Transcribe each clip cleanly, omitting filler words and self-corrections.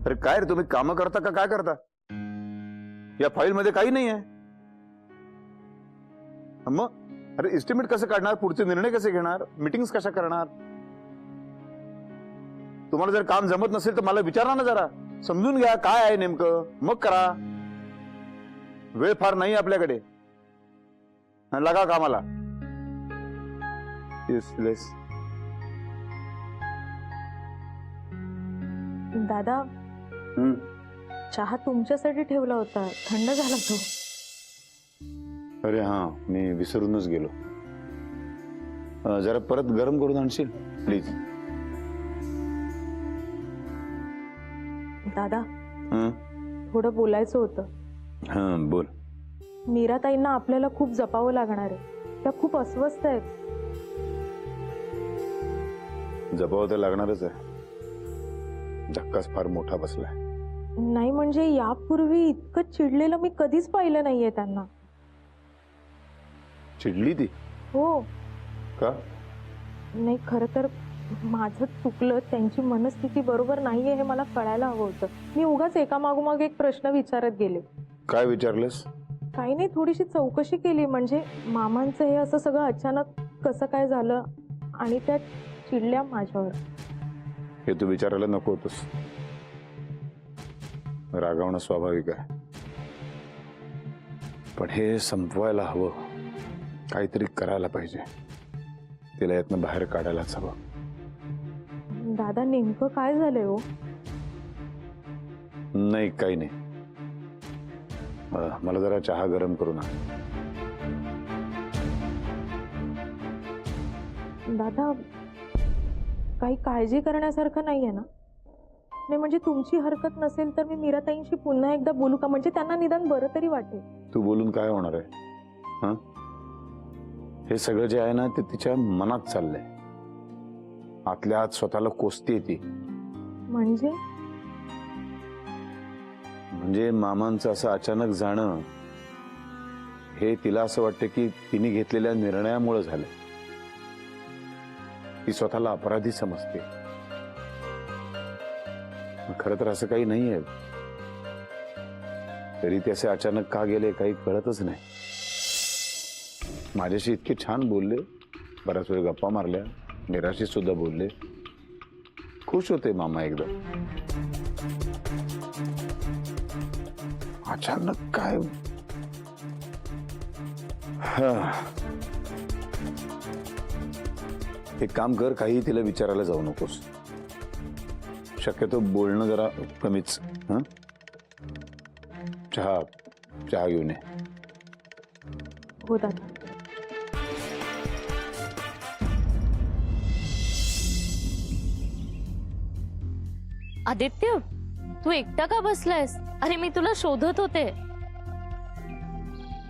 अरे काय रे, तुम्ही काम करता का काय करता? या फाईल मध्ये काही नाही आहे. मग अरे एस्टिमेट कसं काढणार, पुढचे निर्णय कसे घेणार, मीटिंग्स कशा करणार? तुम्हाला जर काम जमत नसेल तर मला विचारा ना, जरा समजून घ्या काय आहे नेमकं, मग करा. वेळ फार नाही आपल्याकडे. लगा कामाला. Useless. दादा, चहा तुमच्यासाठी ठेवला होता, थंड झाला तो. अरे हा, मी विसरूनच गेलो. जरा परत गरम करून आणशील प्लीज. दादा, थोडं बोलायचं होतं. हा बोल. मीराताईंना आपल्याला खूप जपावं लागणार आहे. त्या खूप अस्वस्थ आहेत. जपावं तर लागणारच आहे. धक्काच फार मोठा बसलाय. नाही म्हणजे यापूर्वी इतकं चिडलेलं मी कधीच पाहिलं नाहीये त्यांना. चिडली ती? हो. का? नाही, खरं तर माझं चुकलं. त्यांची मनस्थिती बरोबर नाहीये हे मला कळायला हवं होतं. मी उगाच एकामागोमाग एक प्रश्न विचारत गेले. काय विचारलंस? काही नाही, थोडीशी चौकशी केली. म्हणजे मामांचं हे असं सगळं अचानक कसं काय झालं आणि त्या चिडल्या माझ्यावर. हे तू विचारायला नको होतंस. रागावणं स्वाभाविक आहे, पण हे संपवायला हवं. काहीतरी करायला पाहिजे. तिला यातनं बाहेर काढायलाच हवं. दादा, नेमकं काय झालंय हो? नाही, काही नाही. मला जरा चहा गरम करू ना. दादा, काही काळजी करण्यासारखं नाहीये ना? नाही म्हणजे तुमची हरकत नसेल तर मी मीराताईंशी पुन्हा एकदा बोलू का? म्हणजे त्यांना निदान बरं तरी वाटेल. तू बोलून काय होणार आहे? हा, हे सगळं जे आहे ना ते तिच्या मनात चाललंय. आतल्या आत स्वतःला कोसतीये ती. म्हणजे मामांचं असं अचानक जाणं हे तिला असं वाटतं की तिने घेतलेल्या निर्णयामुळे झालं. ती स्वतःला अपराधी समजते. खरं तर असं काही नाहीये. तरी ते असे अचानक का गेले काही कळतच नाही. माझ्याशी इतके छान बोलले, बराच वेळ गप्पा मारल्या, मीराशी सुद्धा बोलले. खुश होते मामा एकदम. अचानक काय? एक काम कर, काही तिला विचारायला जाऊ नकोस. शक्यतो बोलणं जरा कमीच. चहा घेऊन ये. हो दादा. आदित्य, तू एकटा का बसलायस? अरे मी तुला शोधत होते.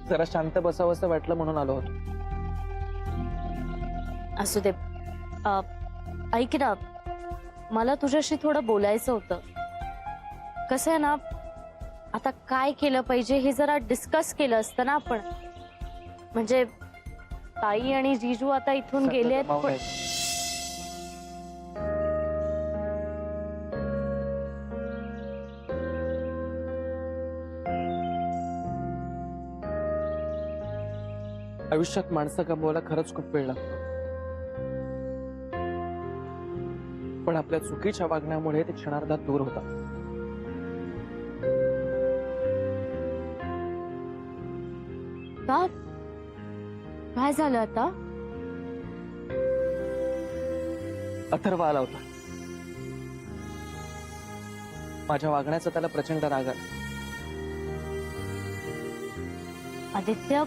जरा शांत बसावं असं वाटलं म्हणून आलो होतो. असू दे. ऐक ना, मला तुझ्याशी थोडं बोलायचं होतं. कसं आहे ना, आता काय केलं पाहिजे हे जरा डिस्कस केलं असतं ना आपण. म्हणजे ताई आणि जीजू आता इथून गेले आहेत, पण आयुष्यात माणसं गमवायला खरंच खूप वेळ लागतो, पण आपल्या चुकीच्या वागण्यामुळे ते क्षणार्धात दूर होतात. का? काय झालं आता? अथर्व आला होता. माझ्या वागण्याचा त्याला प्रचंड राग आला. आदित्य,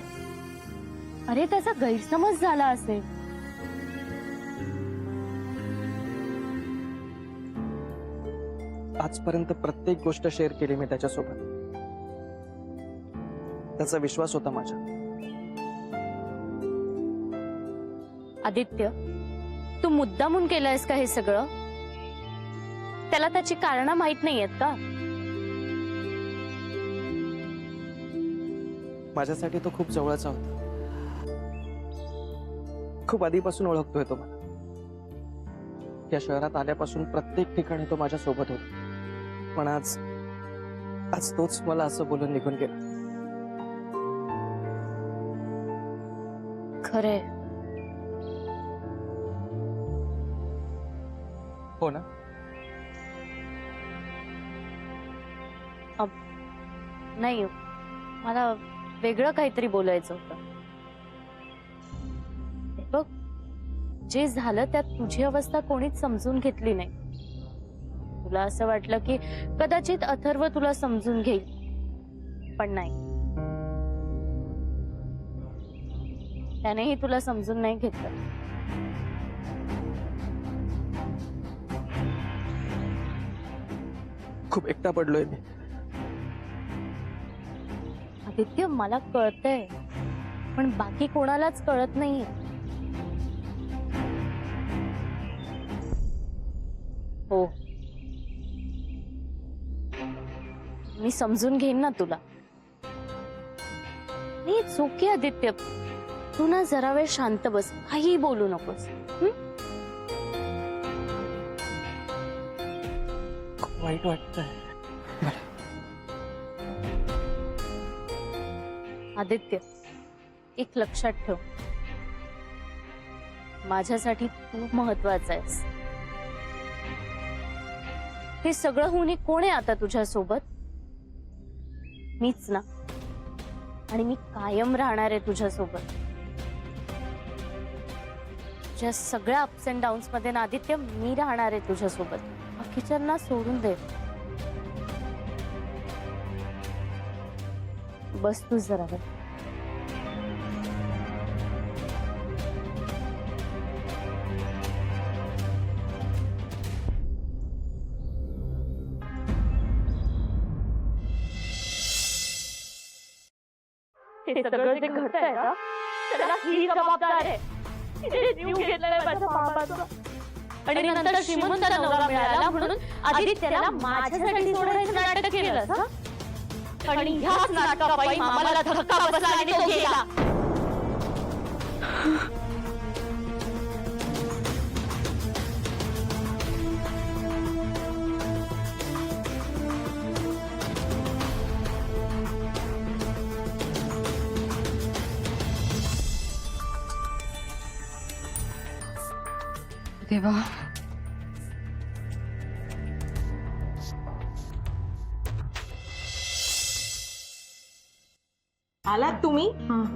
अरे त्याचा गैरसमज झाला असेल. आजपर्यंत प्रत्येक गोष्ट शेअर केली मी त्याच्यासोबत. त्याचा विश्वास होता माझ्या. आदित्य, तू मुद्दामून केलंयस का हे सगळं? त्याला त्याची कारणं माहित नाहीयेत का? माझ्यासाठी तो खूप जवळचा होता. खूप आधीपासून ओळखतोय तो मला. या शहरात आल्यापासून प्रत्येक ठिकाणी तो माझ्या सोबत होता. पण आज आज तोच मला असं बोलून निघून गेला. खरंय. हो ना? नाही, मला वेगळं काहीतरी बोलायचं होतं. हे बघ, जे झालं त्यात तुझी अवस्था कोणीच समजून घेतली नाही. तुला असं वाटलं की कदाचित अथर्व तुला समजून घेईल, पण नाही, त्यानेही तुला समजून नाही घेतलं. खूप एकटा पडलोय मी. आदित्य, मला कळतंय, पण बाकी कोणालाच कळत नाहीये. हो, मी समजून घेईन ना तुला. नाही, चुकी आदित्य, तू ना जरा वेळ शांत बस, काही बोलू नकोस. खूप वाईट वाटतंय. आदित्य, एक लक्षात ठेव, माझ्यासाठी तू महत्वाचा आहेस. हे सगळं होणे कोण आहे आता तुझ्या सोबत? मीच ना. आणि मी कायम राहणार आहे तुझ्या सोबत. तुझ्या सगळ्या अप्स अँड डाऊन्स मध्ये ना आदित्य, मी राहणार आहे तुझ्या सोबत. बाकीच्यांना सोडून दे. बस तू जरा वेळ. हे सगळं जे घडतंय ना, त्याला ही जबाबदार आहे. तिने जीव घेतलाय माझ्या बाबाचा. आणि नंतर श्रीमंत नवरा मिळाला म्हणून आधी त्याला माझ्यासाठी सोडायचं नाटक केलं ना? आणि ह्याच नाटकापायी मामाला धक्का बसला आणि तो गेला. देवा, आलात तुम्ही?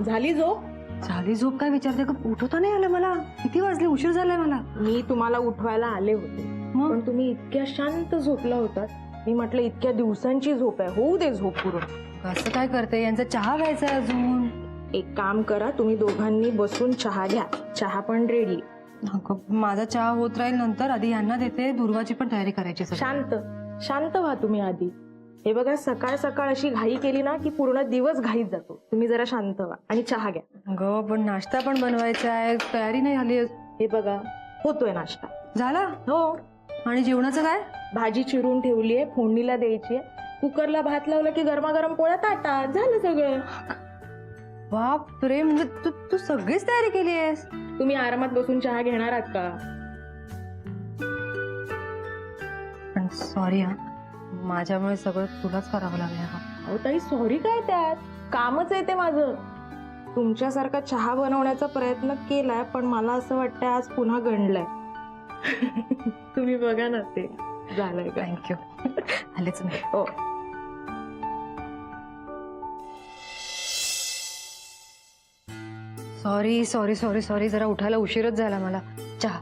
झाली झोप? झाली झोप काय विचारते का? उठवता नाही आलं मला. किती वाजले? उशीर झालाय मला. मी तुम्हाला उठवायला आले होते, मग? पण तुम्ही इतक्या शांत झोपला होतात. मी म्हटलं इतक्या दिवसांची झोप आहे, होऊ दे झोप पूर्ण. असं काय करते? यांचा चहा घ्यायचा अजून. एक काम करा, तुम्ही दोघांनी बसून चहा घ्या. चहा पण रेडी. माझा चहा होत राहील नंतर. आधी यांना देते. दुर्वाची पण तयारी करायची. शांत शांत व्हा तुम्ही आधी. हे बघा, सकाळ सकाळ अशी घाई केली ना की पूर्ण दिवस घाईत जातो. तुम्ही जरा शांत व्हा आणि चहा घ्या. ग पण नाश्ता पण बनवायचा आहे. तयारी नाही झाली. हे बघा, होतोय नाश्ता. झाला? हो. आणि जेवणाचं काय? भाजी चिरून ठेवलीये, फोडणीला द्यायची. कुकरला भात लावला की गरमागरम पोळ्या ताटात. झालं सगळं. बाप रे, म्हणजे तू तू सगळीच तयारी केली आहेस. तुम्ही आरामात बसून चहा घेणार आहात का? पण सॉरी हा, माझ्यामुळे सगळं तुलाच करावं लागलं हा. अहो ताई, सॉरी काय त्यात? कामच आहे ते माझं. तुमच्यासारखा चहा बनवण्याचा प्रयत्न केलाय, पण मला असं वाटतंय आज पुन्हा गंडलाय. तुम्ही बघा ना ते झालंय का. थँक्यू. आलेच मी. हो. सॉरी सॉरी सॉरी सॉरी, जरा उठायला उशीरच झाला मला. चहा.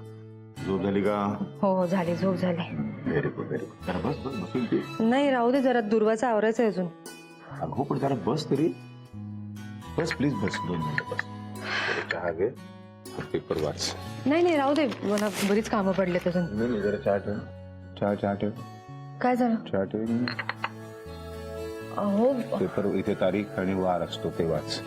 झोप झाली का? हो झाली, झोप झाली. Very good very good. जरा बस बस बसून ते. नाही राहू दे, जरा दुर्वाचा आवरायचं आहे अजून. अगो पण जरा बस तरी. बस प्लीज बस, 2 मिनिटं बस. चहा घे, पेपर वाच. नाही नाही राहू दे, मला बरीच कामं पडलेत अजून. नाही जरा चहा ठेव. चहा ठेव. काय झालं? चहा ठेव. अहो पेपर इथे तारीख आणि वार असतो ते वाच.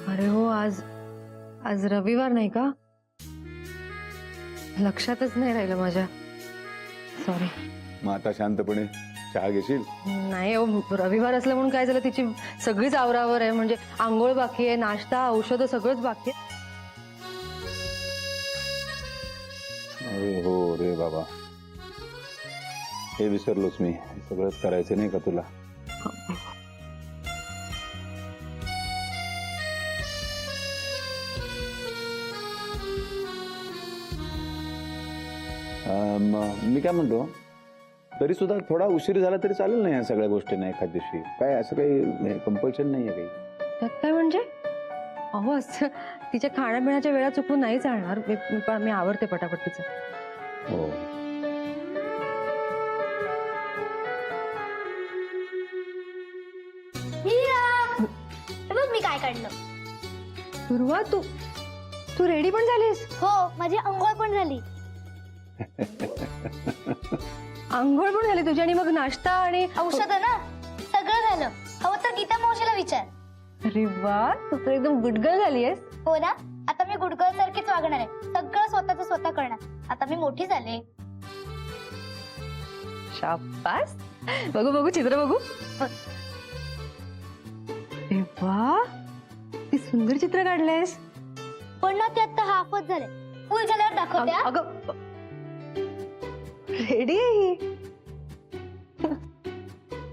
अरे हो, आज आज रविवार नाही का? लक्षातच नाही राहिलं माझ्या. सॉरी. मग आता शांतपणे चहा घेशील? नाही हो, रविवार असलं म्हणून काय झालं, तिची सगळीच आवरावर आहे. म्हणजे आंघोळ बाकी आहे, नाश्ता, औषधं सगळंच बाकी आहे. अरे हो रे बाबा, हे विसरलोच मी. हे सगळंच करायचं नाही का तुला? मी काय म्हणतो, तरी सुद्धा थोडा उशीर झाला तरी चालेल ना या सगळ्या गोष्टींना एखाद दिवशी. काय असं काही कंपल्शन नाहीये काही? त्यात काय म्हणजे? अहो असं तिच्या खाण्यापिण्याच्या वेळा चुकून नाही चालणार. मी आवरते पटापट तिचं. हो. बघ मी काय काढलं. पूर्वा, तू रेडी पण झालीस? हो, माझी अंघोळ पण झाली. आंघोळ पण झाली तुझी, आणि मग नाश्ता आणि औषध ना सगळं झालं. हवं तर गीता मावशीला विचार. अरे वा, तू तर एकदम गुडगर्ल झाली आहेस. हो ना, आता मी गुडगर्ल सारखीच वागणार आहे. सगळं स्वतःच स्वतः करणार. आता मी मोठी झाले. शाबास. बघू बघू चित्र बघू. अरे वा, ती सुंदर चित्र काढलेस. पण ना ते आता हाफच झाले. फुल झाल्यावर दाखवते हा. अगं रेडी आहे ही.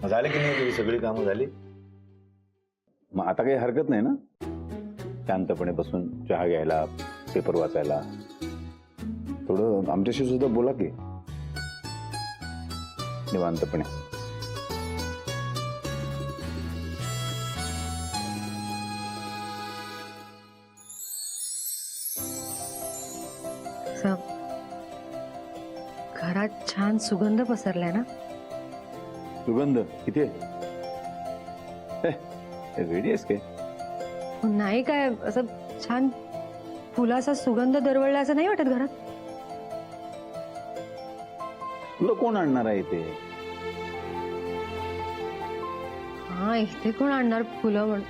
झाले की नाही तुझी सगळी कामं झाली? मग आता काही हरकत नाही ना शांतपणे बसून चहा घ्यायला, पेपर वाचायला? थोडं आमच्याशी सुद्धा बोला की निवांतपणे. घरात छान सुगंध पसरलाय ना. सुगंध किती? रेडी आहेस काय? नाही काय, असं छान फुलाचा सुगंध दरवळला असं नाही वाटत घरात? तुला कोण आणणार आहे ते? हा, इथे कोण आणणार फुलं म्हण.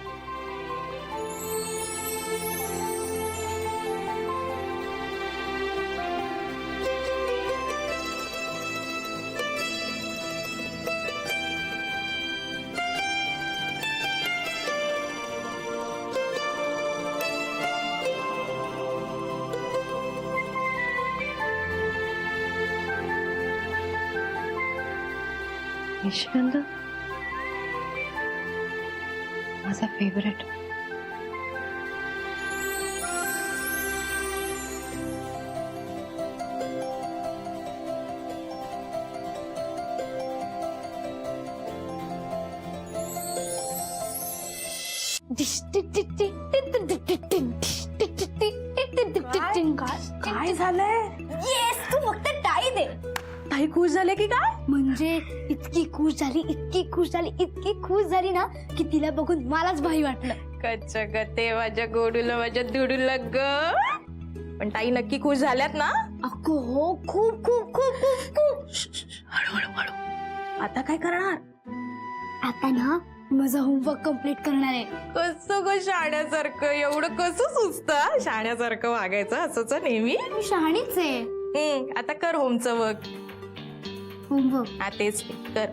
निशिगंध माझा फेवरेट. काय झालंय? येस, तू फक्त टाळी दे. ताई खुश झाले की काय? म्हणजे इतकी खुश झाली, इतकी खुश झाली, इतकी खुश झाली ना की तिला बघून मलाच भारी वाटलं. कच्च गते माझ्या गोडूला, माझ्या दुडूला ग. पण ताई नक्की खुश झाल्यात ना? अगं हो, खूप खूप खूप खूप खूप. हळू. आता काय करणार? आता ना माझं होमवर्क कम्प्लीट करणार आहे. कसं ग शाण्यासारखं, एवढं कसं सुचतं? शाण्यासारखं वागायचं असंच नेहमी. मी शहाणीच आहे. आता कर होमचं वर्क. होमवर्क हा तेच कर.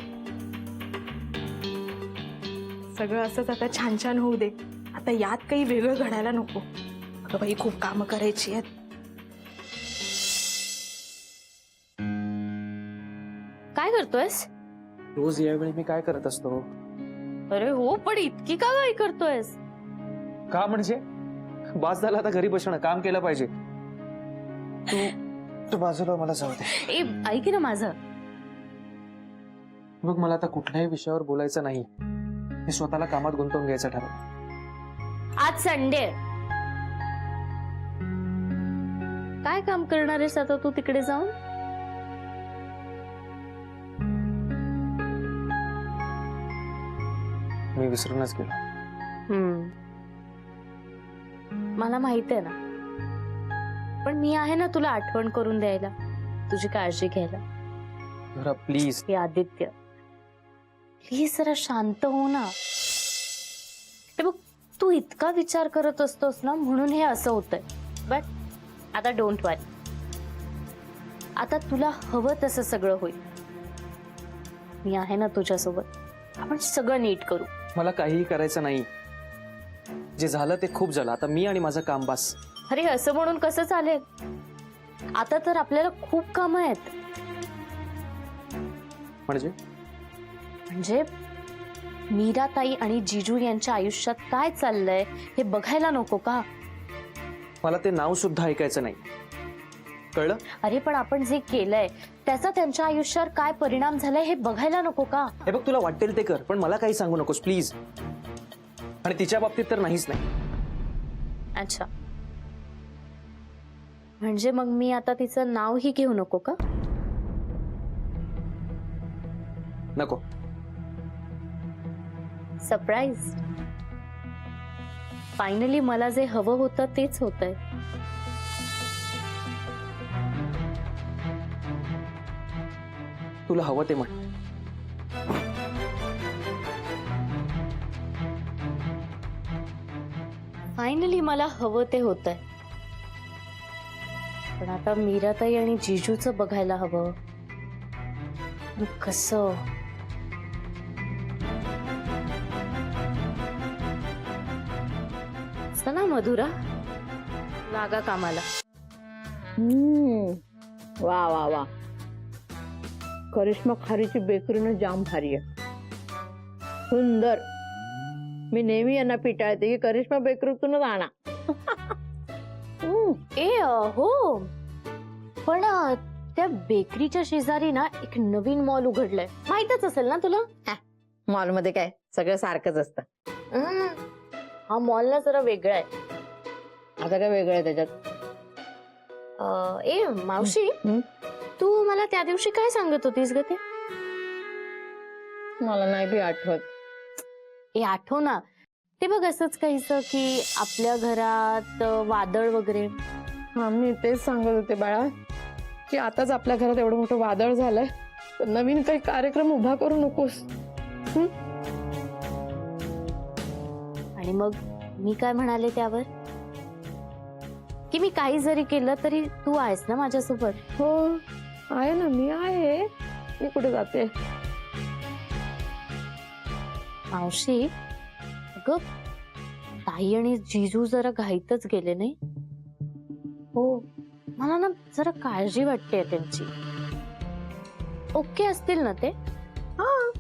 सगळं असंच आता छान छान होऊ दे. आता यात काही वेगळं घडायला नको. अगं बाई, खूप कामं करायची आहेत. काय करतोयस? रोज यावेळी मी काय करत असतो? अरे हो, पण इतकी का काय करतोयस? का म्हणजे बास झाला, आता घरी बसणं, काम केलं पाहिजे. तू बाजूला, मला जाऊ दे. ए, ऐक ना माझं. बघ, मला आता कुठल्याही विषयावर बोलायचं नाही. मी स्वतःला कामात गुंतवून घ्यायचं ठरवलं. आज संडे. काय काम करणार आहेस आता तू तिकडे जाऊन? मी विसरूनच गेलो. मला माहित आहे ना, पण मी आहे ना तुला आठवण करून द्यायला, तुझी काळजी घ्यायला. जरा प्लीज. हे आदित्य, प्लीज जरा शांत हो ना. हे बघ, तू इतका विचार करत असतोस ना, म्हणून हे असं होतंय. बट आता डोंट वरी. आता तुला हवं तसं सगळं होईल. मी आहे ना तुझ्यासोबत. आपण सगळं नीट करू. मला काहीही करायचं नाही. जे झालं ते खूप झालं. आता मी आणि माझं काम बस. अरे असं म्हणून कसं चालेल? आता तर आपल्याला खूप कामं आहेत. म्हणजे म्हणजे मीराताई आणि जीजू यांच्या आयुष्यात काय चाललंय हे बघायला नको का? मला ते नाव सुद्धा ऐकायचं नाही, कळलं? अरे पण आपण जे केलंय त्याचा त्यांच्या आयुष्यावर काय परिणाम झालाय हे बघायला नको का? हे बघ, तुला वाटेल ते कर, पण मला काही सांगू नकोस प्लीज. आणि तिच्या बाबतीत तर नाहीच नाही. अच्छा, म्हणजे मग मी आता तिचं नावही घेऊ नको का? नको. सरप्राईज. फायनली मला जे हवं होतं तेच होतंय. तुला हवं ते म्हण. फायनली मला हवं ते होतंय. पण आता मीराताई आणि जीजूचं बघायला हवं. पण कसं? चला मधुरा, लागा कामाला. वा वा वा, करिश्मा खारीची बेकरीनं जाम भारी आहे. सुंदर. मी नेहमी यांना पिटाळते की करिश्मा बेकरीतूनच आणा. हो, पण त्या बेकरीच्या शेजारी ना एक नवीन मॉल उघडलाय, माहितच असेल ना तुला? मॉल मध्ये काय सगळं सारखंच असतं. हा मॉल ना जरा वेगळा आहे. आता काय वेगळं आहे त्याच्यात? मावशी, तू मला त्या दिवशी काय सांगत होतीस ग ते? मला नाही बी आठवत. आठव ना, ते बघ असंच काहीच की आपल्या घरात वादळ वगैरे. हा, मी तेच सांगत होते बाळा की आताच आपल्या घरात एवढं मोठं वादळ झालंय, तर नवीन काही कार्यक्रम उभा करू नकोस. आणि मग मी काय म्हणाले त्यावर? की मी काही जरी केलं तरी तू आहेस ना माझ्यासोबत. हो आहे ना, मी आहे. मी कुठे जाते? मावशी, अगं ताई आणि जीजू जरा घाईतच गेले नाही? हो, मला ना जरा काळजी वाटते त्यांची. ओके असतील ना ते? हा,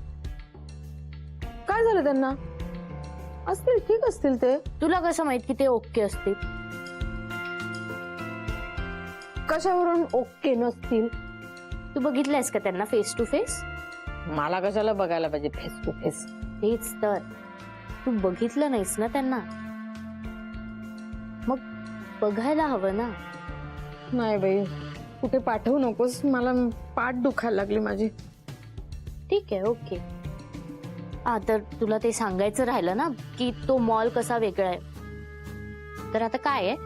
काय झालं त्यांना? असतील, ठीक असतील ते. तुला कसं माहित की ते ओके असतील? कशावरून ओके नसतील? तू बघितलंयस का त्यांना फेस टू फेस? मला कशाला बघायला पाहिजे फेस टू फेस? तेच तर, तू बघितलं नाहीस ना त्यांना, मग बघायला हवं ना. नाही बाई, कुठे पाठवू नकोस, मला पाठ दुखायला लागली माझी. ठीक आहे, ओके. तर तुला ते सांगायचं राहिलं ना की तो मॉल कसा वेगळा आहे. तर आता काय आहे,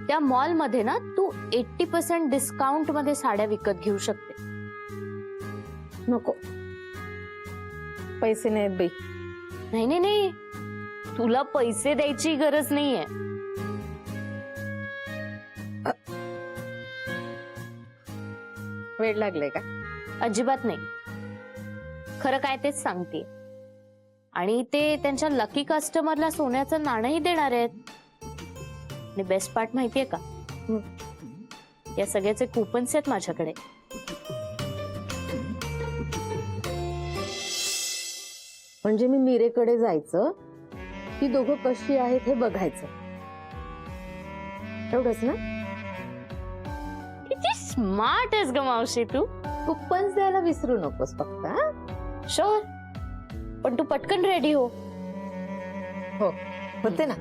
त्या मॉल मध्ये ना तू 80% डिस्काउंट मध्ये साड्या विकत घेऊ शकते. नको, पैसे नाहीत बाई. नाही नाही नाही, तुला पैसे द्यायची गरज नाहीये. वेळ लागले का? अजिबात नाही, खरं काय तेच सांगते. आणि ते त्यांच्या लकी कस्टमरला सोन्याचं नाणंही देणार आहेत. आणि बेस्ट पार्ट माहितीये का, या सगळ्याचे कुपन्स आहेत माझ्याकडे. म्हणजे मी मीरेकडे जायचं, ती दोघं कशी आहेत हे बघायचं, एवढंच ना? किती स्मार्ट आहेस ग मावशी तू. कुपन्स द्यायला विसरू नकोस फक्त. हा, शुअर, पण तू पटकन रेडी हो. हो होते ना.